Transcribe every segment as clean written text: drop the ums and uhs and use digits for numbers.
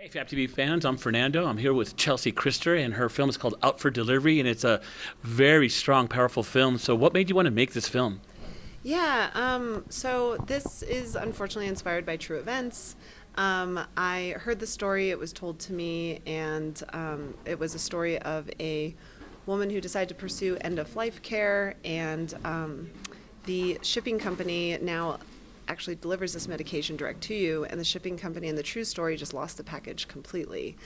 Hey, FabTV fans, I'm Fernando. I'm here with Chelsea Christer, and her film is called Out for Delivery, and it's a very strong, powerful film. So what made you want to make this film? So this is unfortunately inspired by true events. I heard the story, it was told to me, and it was a story of a woman who decided to pursue end of life care, and the shipping company now actually delivers this medication direct to you, and the shipping company in the true story just lost the package completely.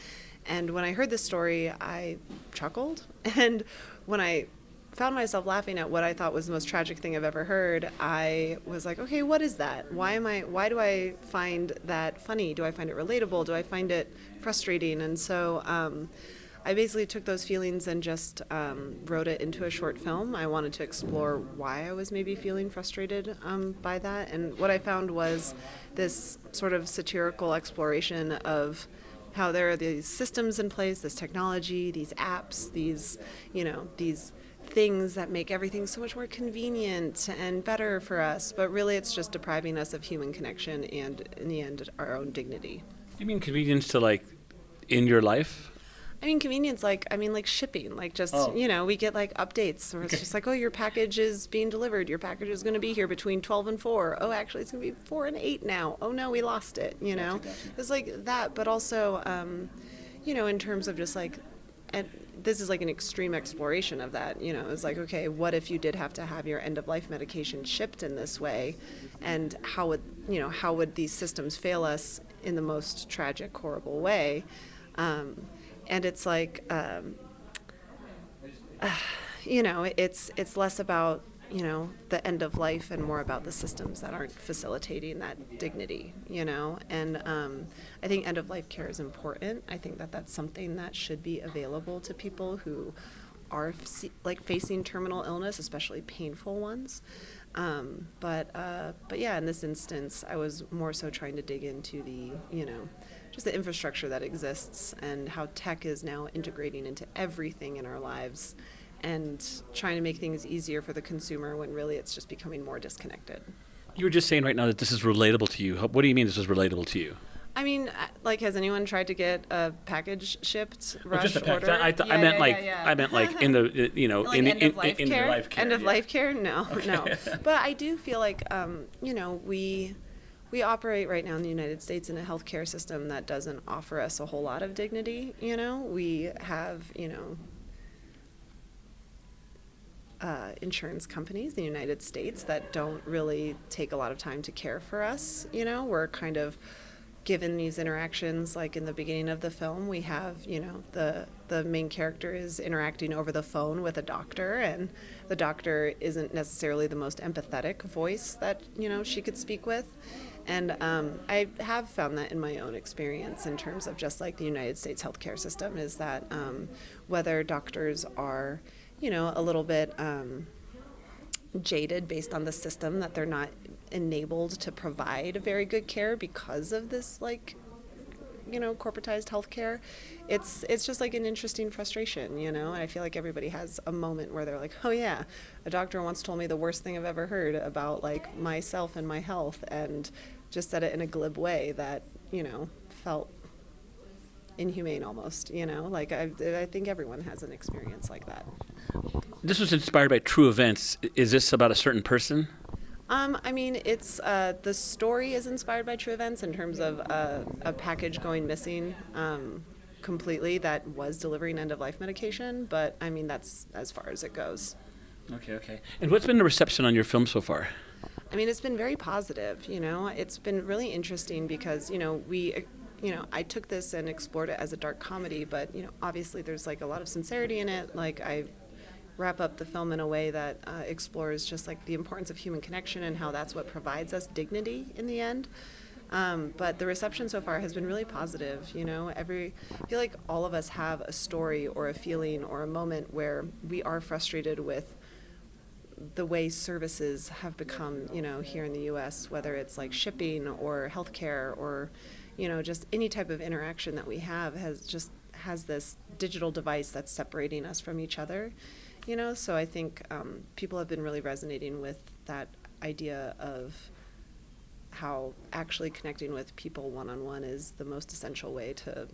And when I heard this story, I chuckled, and when I found myself laughing at what I thought was the most tragic thing I've ever heard, I was like, okay, what is that? Why do I find that funny? Do I find it relatable? Do I find it frustrating? And so I basically took those feelings and just wrote it into a short film. I wanted to explore why I was maybe feeling frustrated by that. And what I found was this sort of satirical exploration of how there are these systems in place, this technology, these apps, these things that make everything so much more convenient and better for us, but really it's just depriving us of human connection and, in the end, our own dignity. You mean convenience to in your life? I mean, convenience, like shipping, we get like updates where it's just like, oh, your package is being delivered. Your package is going to be here between 12 and 4. Oh, actually, it's going to be 4 and 8 now. Oh, no, we lost it, Gotcha. It's like that, but also, in terms of just like, and this is like an extreme exploration of that, it's like, okay, what if you did have to have your end of life medication shipped in this way, and how would these systems fail us in the most tragic, horrible way? And it's like, it's less about, the end of life and more about the systems that aren't facilitating that dignity, And I think end of life care is important. I think that that's something that should be available to people who are facing terminal illness, especially painful ones. But yeah, in this instance, I was more so trying to dig into just the infrastructure that exists and how tech is now integrating into everything in our lives and trying to make things easier for the consumer when really it's just becoming more disconnected. You were just saying right now that this is relatable to you. What do you mean this is relatable to you? I mean, has anyone tried to get a package shipped, Just a package. order? I meant like in the Like in end of life in care? the life care. End of yeah. life care? No, Okay. no. But I do feel like, we operate right now in the United States in a healthcare system that doesn't offer us a whole lot of dignity. We have, insurance companies in the United States that don't really take a lot of time to care for us. We're kind of given these interactions, like in the beginning of the film, we have, the main character is interacting over the phone with a doctor, and the doctor isn't necessarily the most empathetic voice that, she could speak with. And I have found that in my own experience in terms of just like the United States healthcare system is that whether doctors are, a little bit jaded based on the system that they're not enabled to provide very good care because of this corporatized healthcare, it's just like an interesting frustration, and I feel like everybody has a moment where they're like, oh yeah, a doctor once told me the worst thing I've ever heard about like myself and my health, and just said it in a glib way that felt inhumane almost. I think everyone has an experience like that. This was inspired by true events. Is this about a certain person? I mean, it's the story is inspired by true events in terms of a package going missing completely that was delivering end-of-life medication, but I mean, that's as far as it goes. Okay. And what's been the reception on your film so far? I mean, it's been very positive, It's been really interesting because, I took this and explored it as a dark comedy, but, obviously there's like a lot of sincerity in it. Like I wrap up the film in a way that explores just like the importance of human connection and how that's what provides us dignity in the end. But the reception so far has been really positive. I feel like all of us have a story or a feeling or a moment where we are frustrated with the way services have become, here in the U.S., whether it's like shipping or healthcare or, just any type of interaction that we have has this digital device that's separating us from each other. So I think people have been really resonating with that idea of how actually connecting with people one-on-one is the most essential way to,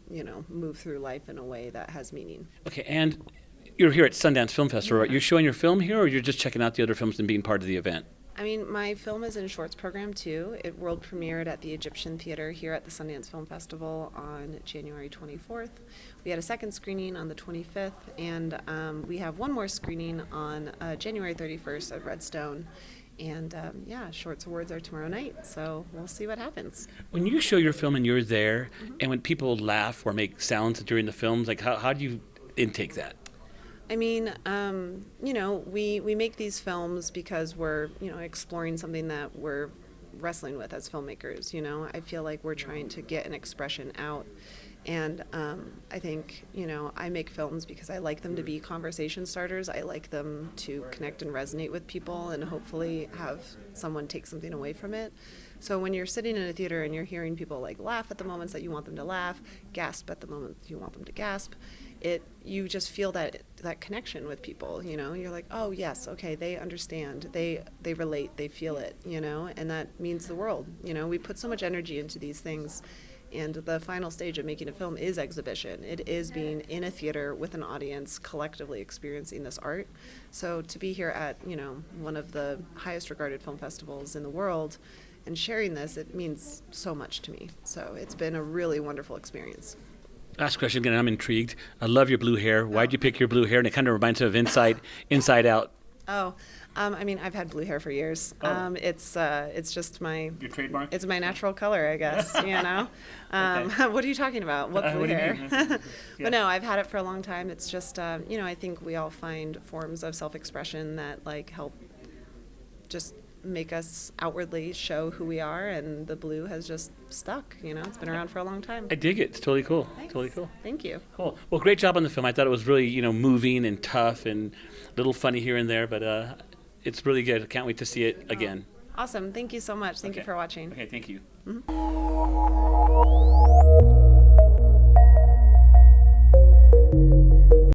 move through life in a way that has meaning. Okay, and you're here at Sundance Film Festival, right? You're showing your film here, or you're just checking out the other films and being part of the event? I mean, my film is in shorts program too. It world premiered at the Egyptian Theater here at the Sundance Film Festival on January 24th. We had a second screening on the 25th, and we have one more screening on January 31st at Redstone. And Shorts Awards are tomorrow night, so we'll see what happens. When you show your film and you're there, and when people laugh or make sounds during the films, like how do you intake that? I mean, we make these films because we're, exploring something that we're wrestling with as filmmakers. I feel like we're trying to get an expression out. And I think, I make films because I like them to be conversation starters. I like them to connect and resonate with people and hopefully have someone take something away from it. So when you're sitting in a theater and you're hearing people like laugh at the moments that you want them to laugh, gasp at the moments you want them to gasp, you just feel that connection with people. You're like, oh yes, okay, they understand, they relate, they feel it, and that means the world. We put so much energy into these things. And the final stage of making a film is exhibition. It is being in a theater with an audience, collectively experiencing this art. So to be here at, one of the highest regarded film festivals in the world and sharing this, it means so much to me. So it's been a really wonderful experience. Last question, again, I'm intrigued. I love your blue hair. Why'd you pick your blue hair? And it kind of reminds me of Inside Out. Oh, I've had blue hair for years. Oh. It's just my... Your trademark? It's my natural color, I guess, Okay. What are you talking about? What blue what do you hair? mean? Yeah. But no, I've had it for a long time. It's just, I think we all find forms of self-expression that, help just make us outwardly show who we are, and the blue has just stuck, It's been around for a long time. I dig it. It's totally cool. Thanks. Totally cool. Thank you. Cool. Well, great job on the film. I thought it was really, moving and tough and a little funny here and there, but it's really good. I can't wait to see it again. Awesome. Thank you so much. Thank you Okay. for watching. Okay, thank you. Mhm.